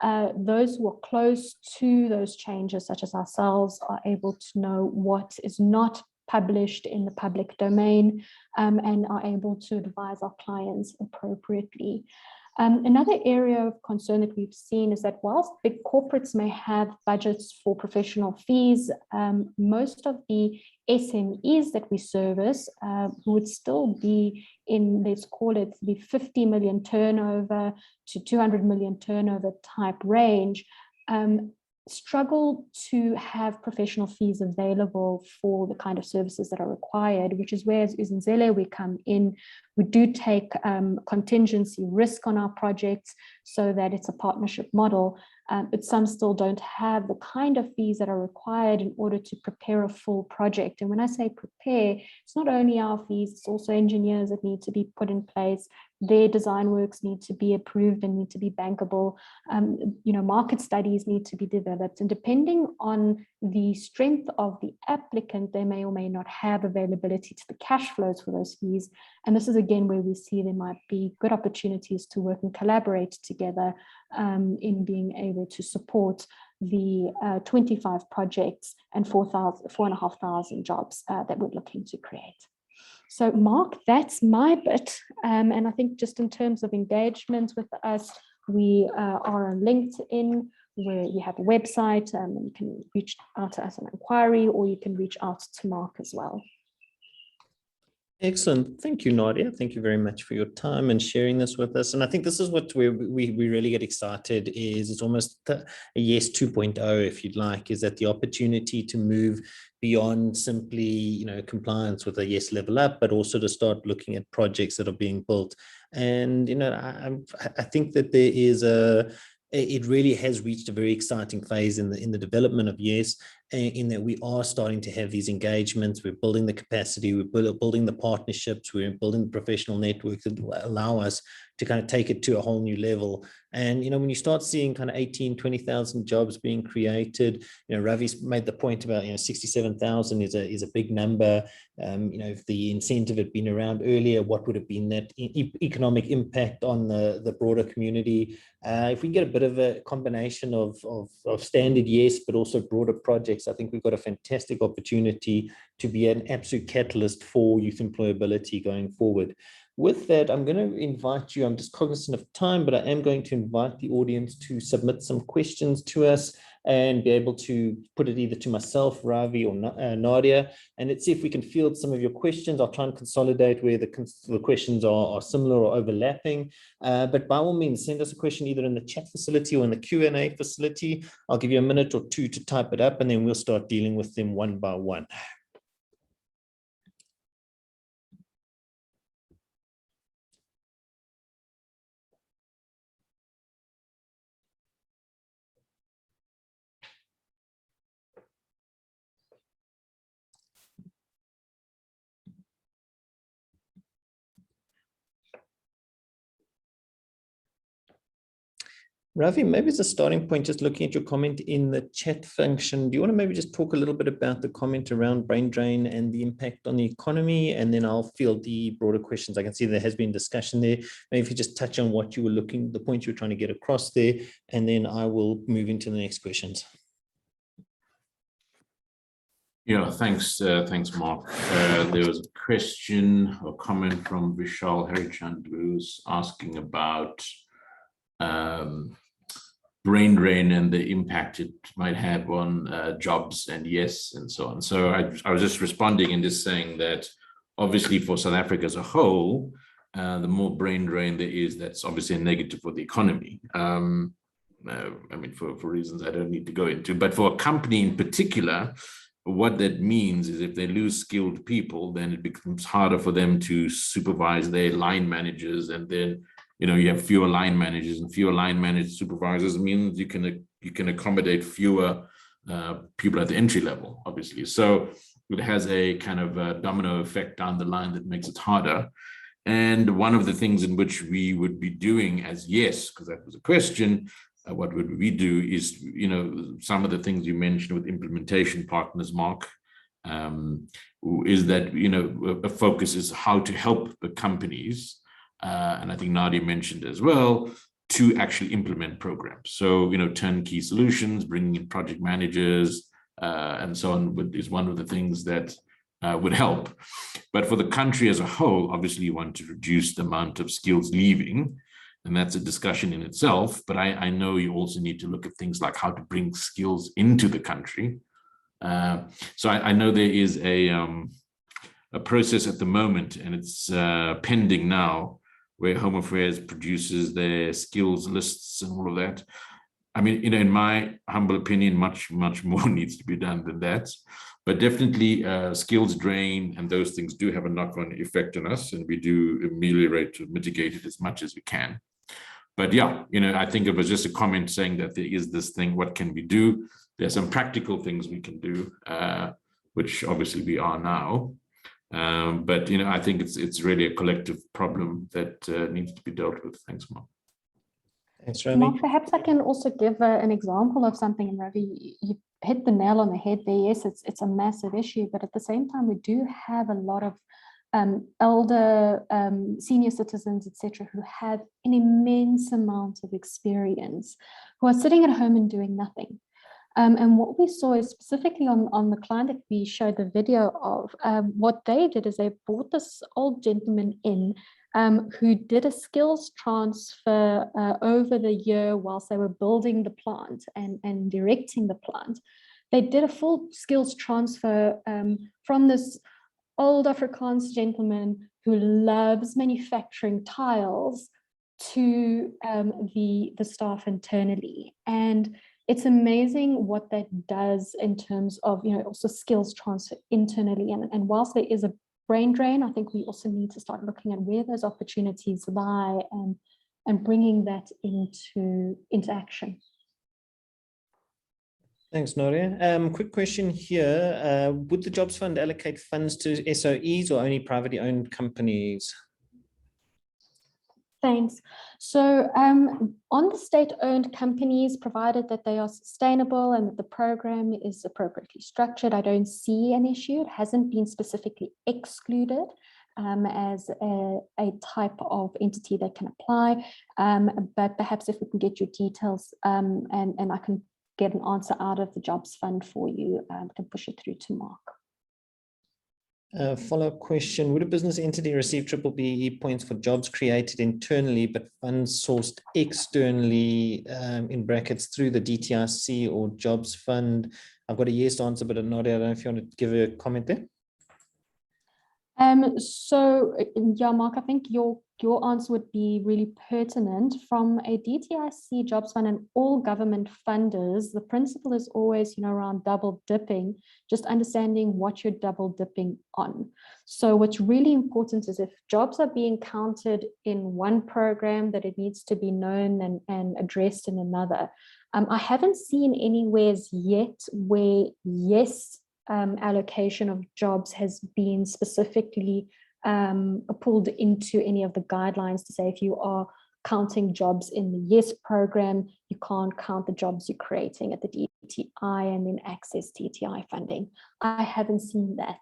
those who are close to those changes, such as ourselves, are able to know what is not published in the public domain, and are able to advise our clients appropriately. Another area of concern that we've seen is that whilst big corporates may have budgets for professional fees, most of the SMEs that we service would still be in, let's call it, the 50 million turnover to 200 million turnover type range, struggle to have professional fees available for the kind of services that are required, which is where, as Uzenzele, we come in. We do take contingency risk on our projects so that it's a partnership model, but some still don't have the kind of fees that are required in order to prepare a full project. And when I say prepare, it's not only our fees, it's also engineers that need to be put in place. Their design works need to be approved and need to be bankable. Market studies need to be developed. And depending on the strength of the applicant, they may or may not have availability to the cash flows for those fees. And this is, again where we see there might be good opportunities to work and collaborate together in being able to support the 25 projects and 4,500 jobs that we're looking to create. So Mark, that's my bit. And I think just in terms of engagement with us, we are on LinkedIn, where we have a website, and you can reach out to us on inquiry, or you can reach out to Mark as well. Excellent. Thank you, Nadia. Thank you very much for your time and sharing this with us. And I think this is what we really get excited is it's almost a YES 2.0, if you'd like, is that the opportunity to move beyond simply, compliance with a YES level up, but also to start looking at projects that are being built. And, I think that there is it really has reached a very exciting phase in the development of YES, in that we are starting to have these engagements. We're building the capacity, we're building the partnerships, we're building the professional networks that will allow us to kind of take it to a whole new level. And, when you start seeing kind of 18, 20,000 jobs being created, Ravi's made the point about, 67,000 is a big number. If the incentive had been around earlier, what would have been that economic impact on the broader community? If we can get a bit of a combination of standard YES, but also broader projects, I think we've got a fantastic opportunity to be an absolute catalyst for youth employability going forward. With that, I'm going to invite you, I'm just cognizant of time, but I am going to invite the audience to submit some questions to us and be able to put it either to myself, Ravi, or Nadia. And let's see if we can field some of your questions. I'll try and consolidate where the questions are similar or overlapping. But by all means, send us a question either in the chat facility or in the Q&A facility. I'll give you a minute or two to type it up, and then we'll start dealing with them one by one. Ravi, maybe as a starting point, just looking at your comment in the chat function, do you want to maybe just talk a little bit about the comment around brain drain and the impact on the economy? And then I'll field the broader questions. I can see there has been discussion there. Maybe if you just touch on what you were the point you were trying to get across there, and then I will move into the next questions. Yeah, thanks, Mark. There was a question or comment from Vishal Harichand, who was asking about brain drain and the impact it might have on jobs and YES and so on. So I was just responding and just saying that obviously for South Africa as a whole, the more brain drain there is, that's obviously a negative for the economy. I mean, for reasons I don't need to go into, but for a company in particular, what that means is if they lose skilled people, then it becomes harder for them to supervise their line managers, and then you have fewer line managers, and fewer line manager supervisors means you can accommodate fewer people at the entry level, obviously. So it has a kind of a domino effect down the line that makes it harder. And one of the things in which we would be doing as YES, because that was a question, what would we do is, some of the things you mentioned with implementation partners, Mark, is that, a focus is how to help the companies, and I think Nadia mentioned as well, to actually implement programs. So, turnkey solutions, bringing in project managers, and so on is one of the things that would help. But for the country as a whole, obviously you want to reduce the amount of skills leaving, and that's a discussion in itself. But I know you also need to look at things like how to bring skills into the country. So I know there is a process at the moment, and it's pending now, where Home Affairs produces their skills lists and all of that. I mean, in my humble opinion, much more needs to be done than that. But definitely skills drain and those things do have a knock-on effect on us, and we do ameliorate or mitigate it as much as we can. But yeah, I think it was just a comment saying that there is this thing, what can we do? There's some practical things we can do, which obviously we are now. But I think it's really a collective problem that needs to be dealt with. Thanks, Mark. Thanks, Ravi. Mark, perhaps I can also give an example of something, and Ravi, you hit the nail on the head there. Yes, it's a massive issue, but at the same time, we do have a lot of elder, senior citizens, etc., who have an immense amount of experience, who are sitting at home and doing nothing. And what we saw is specifically on the client that we showed the video of, what they did is they brought this old gentleman in who did a skills transfer over the year whilst they were building the plant and directing the plant. They did a full skills transfer from this old Afrikaans gentleman who loves manufacturing tiles to the staff internally. And it's amazing what that does in terms of, also skills transfer internally. And whilst there is a brain drain, I think we also need to start looking at where those opportunities lie and bringing that into action. Thanks, Nadia. Quick question here. Would the Jobs Fund allocate funds to SOEs or only privately owned companies? Thanks. So on the state-owned companies, provided that they are sustainable and that the program is appropriately structured, I don't see an issue. It hasn't been specifically excluded as a type of entity that can apply. But perhaps if we can get your details and I can get an answer out of the Jobs Fund for you, can push it through to Mark. Follow-up question. Would a business entity receive BBBE points for jobs created internally but funds sourced externally, in brackets, through the DTIC or Jobs Fund? I've got a yes answer, but Nadia, I don't know if you want to give a comment there. So yeah, Mark, I think your answer would be really pertinent. From a DTIC, Jobs Fund, and all government funders, the principle is always, around double dipping, just understanding what you're double dipping on. So what's really important is if jobs are being counted in one program, that it needs to be known and addressed in another. I haven't seen anywhere yet where yes, allocation of jobs has been specifically pulled into any of the guidelines to say if you are counting jobs in the YES program, you can't count the jobs you're creating at the DTI and then access DTI funding. I haven't seen that.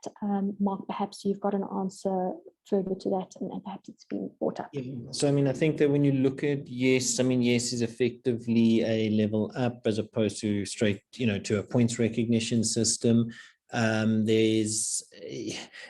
Mark, perhaps you've got an answer further to that, and perhaps it's been brought up. Yeah. So, I think that when you look at YES, YES is effectively a level up as opposed to straight, to a points recognition system. There's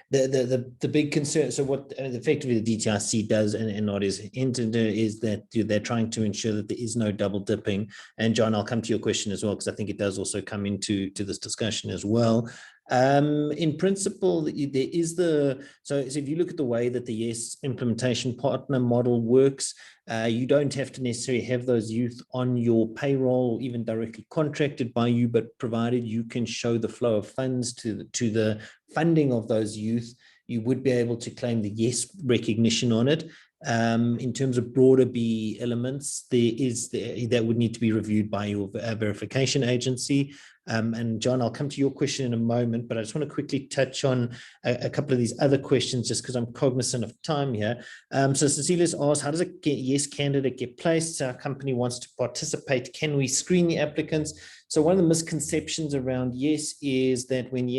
the big concern. So what effectively the DTIC does and not is intended is that they're trying to ensure that there is no double dipping. And John, I'll come to your question as well, because I think it does also come into this discussion as well. In principle, there is so if you look at the way that the YES implementation partner model works, you don't have to necessarily have those youth on your payroll or even directly contracted by you, but provided you can show the flow of funds to the funding of those youth, you would be able to claim the YES recognition on it. In terms of broader B elements, that would need to be reviewed by your verification agency. And John, I'll come to your question in a moment, but I just want to quickly touch on a couple of these other questions just because I'm cognizant of time here. So Cecilia's asked, how does a YES candidate get placed? Our company wants to participate. Can we screen the applicants? So one of the misconceptions around YES is that when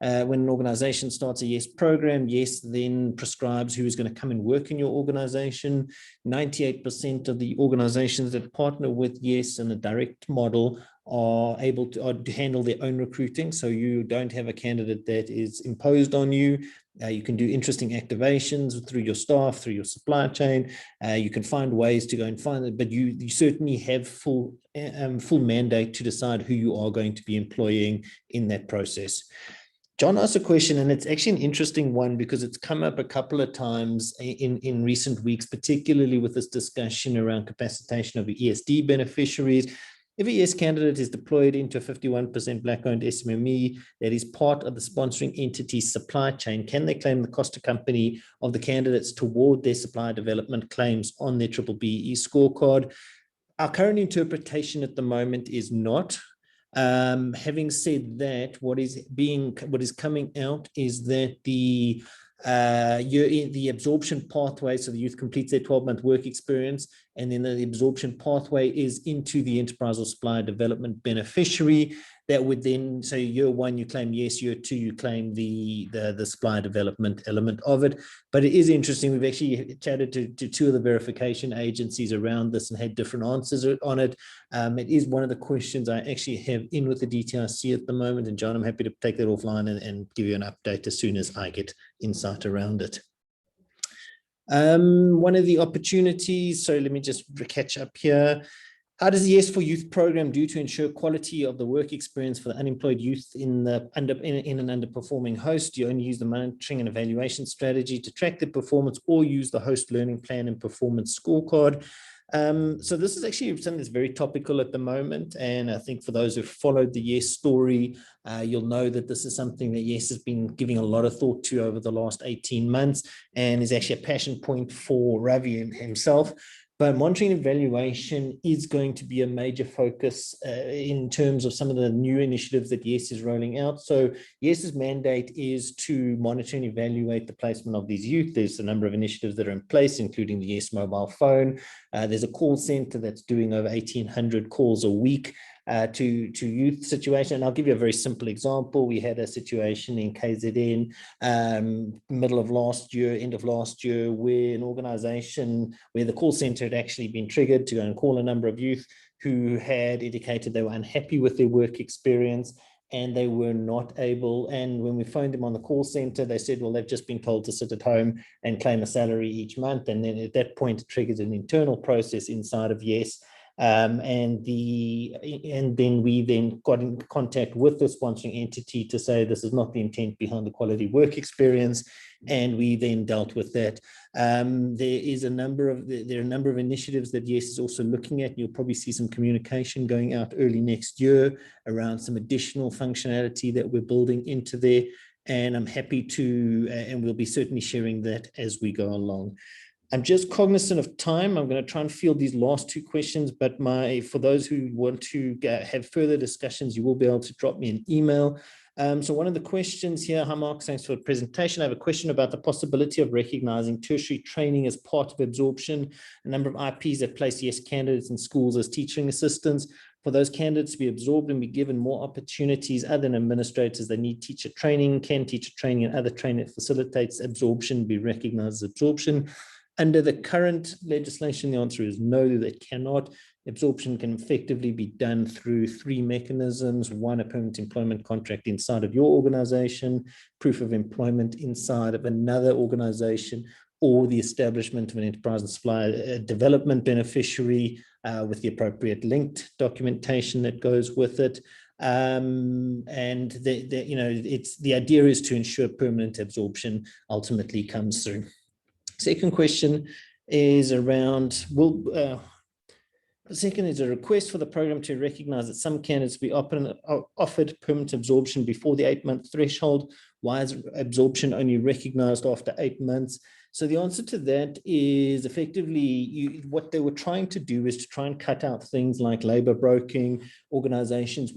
an organization starts a YES program, YES then prescribes who is going to come and work in your organization. 98% of the organizations that partner with YES in a direct model are able to handle their own recruiting. So you don't have a candidate that is imposed on you. You can do interesting activations through your staff, through your supply chain. You can find ways to go and find it, but you certainly have full mandate to decide who you are going to be employing in that process. John asked a question, and it's actually an interesting one because it's come up a couple of times in recent weeks, particularly with this discussion around capacitation of ESD beneficiaries. If a YES candidate is deployed into a 51% Black-owned SMME that is part of the sponsoring entity's supply chain, can they claim the cost to company of the candidates toward their supply development claims on their BBBE scorecard? Our current interpretation at the moment is not. Having said that, what is coming out is that the absorption pathway, so the youth completes their 12-month work experience, and then the absorption pathway is into the enterprise or supplier development beneficiary, that would then, so year one, you claim yes, year two, you claim the supplier development element of it. But it is interesting. We've actually chatted to two of the verification agencies around this and had different answers on it. It is one of the questions I actually have in with the DTIC at the moment. And John, I'm happy to take that offline and give you an update as soon as I get insight around it. One of the opportunities, so let me just catch up here. How does the Yes for Youth program do to ensure quality of the work experience for the unemployed youth in an underperforming host? Do you only use the monitoring and evaluation strategy to track the performance, or use the host learning plan and performance scorecard? So this is actually something that's very topical at the moment. And I think for those who followed the Yes story, you'll know that this is something that Yes has been giving a lot of thought to over the last 18 months and is actually a passion point for Ravi himself. But monitoring and evaluation is going to be a major focus in terms of some of the new initiatives that Yes is rolling out. So Yes's mandate is to monitor and evaluate the placement of these youth. There's a number of initiatives that are in place, including the Yes mobile phone. There's a call center that's doing over 1,800 calls a week to youth situation. And I'll give you a very simple example. We had a situation in KZN middle of last year, end of last year, where an organization, where the call center had actually been triggered to go and call a number of youth who had indicated they were unhappy with their work experience and they were not able. And when we phoned them on the call center, they said, well, they've just been told to sit at home and claim a salary each month. And then at that point, it triggers an internal process inside of Yes. And then we then got in contact with the sponsoring entity to say this is not the intent behind the quality work experience, and we then dealt with that. There are a number of initiatives that Yes is also looking at. You'll probably see some communication going out early next year around some additional functionality that we're building into there, and I'm happy to, and we'll be certainly sharing that as we go along. I'm just cognizant of time. I'm going to try and field these last two questions, but for those who want to have further discussions, you will be able to drop me an email. So one of the questions here, hi Mark, thanks for the presentation. I have a question about the possibility of recognizing tertiary training as part of absorption. A number of IPs that place Yes candidates in schools as teaching assistants. For those candidates to be absorbed and be given more opportunities other than administrators, they need teacher training. Can teacher training and other training that facilitates absorption be recognized as absorption? Under the current legislation, the answer is no, they cannot. Absorption can effectively be done through three mechanisms. One, a permanent employment contract inside of your organization, proof of employment inside of another organization, or the establishment of an enterprise and supplier development beneficiary with the appropriate linked documentation that goes with it. And the idea is to ensure permanent absorption ultimately comes through. Second question is around, second is a request for the program to recognize that some candidates be offered permanent absorption before the 8-month threshold. Why is absorption only recognized after 8 months? So the answer to that is effectively what they were trying to do is to try and cut out things like labor broking, instances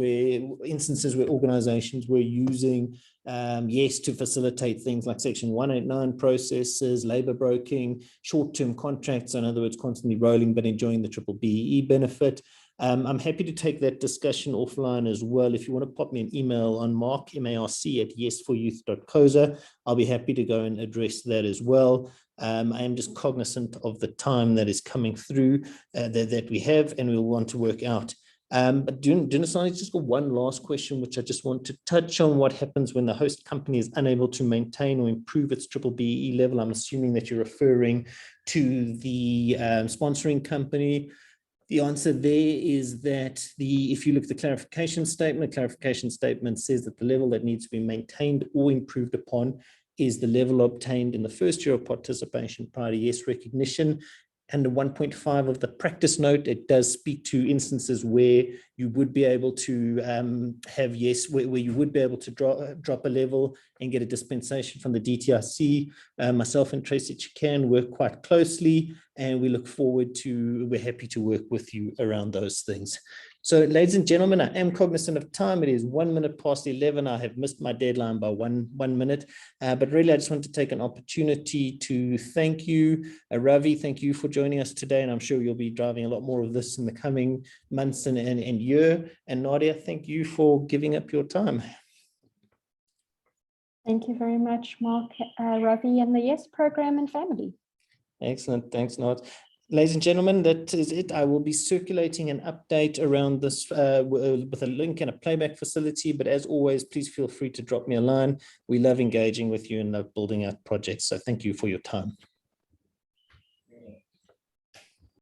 where organizations were using Yes to facilitate things like Section 189 processes, labor broking, short-term contracts, in other words, constantly rolling but enjoying the triple BEE benefit. I'm happy to take that discussion offline as well. If you want to pop me an email on Marc, M-A-R-C, at yesforyouth.coza, I'll be happy to go and address that as well. I am just cognizant of the time that is coming through that we have, and we'll want to work out. But Dunisani, just got one last question, which I just want to touch on. What happens when the host company is unable to maintain or improve its triple BEE level? I'm assuming that you're referring to the sponsoring company. The answer there is that if you look at the clarification statement says that the level that needs to be maintained or improved upon is the level obtained in the first year of participation prior to Yes recognition. Under 1.5 of the practice note, it does speak to instances where you would be able to have Yes, where you would be able to drop a level and get a dispensation from the DTIC. Myself and Tracy can work quite closely, and we look forward to, we're happy to work with you around those things. So, ladies and gentlemen, I am cognizant of time. It is 1 minute past 11. I have missed my deadline by one minute. But really, I just want to take an opportunity to thank you. Ravi, thank you for joining us today. And I'm sure you'll be driving a lot more of this in the coming months and year. And Nadia, thank you for giving up your time. Thank you very much, Mark, Ravi, and the YES program and family. Excellent. Thanks, Nadia. Ladies and gentlemen, that is it. I will be circulating an update around this with a link and a playback facility. But as always, please feel free to drop me a line. We love engaging with you and love building out projects. So thank you for your time.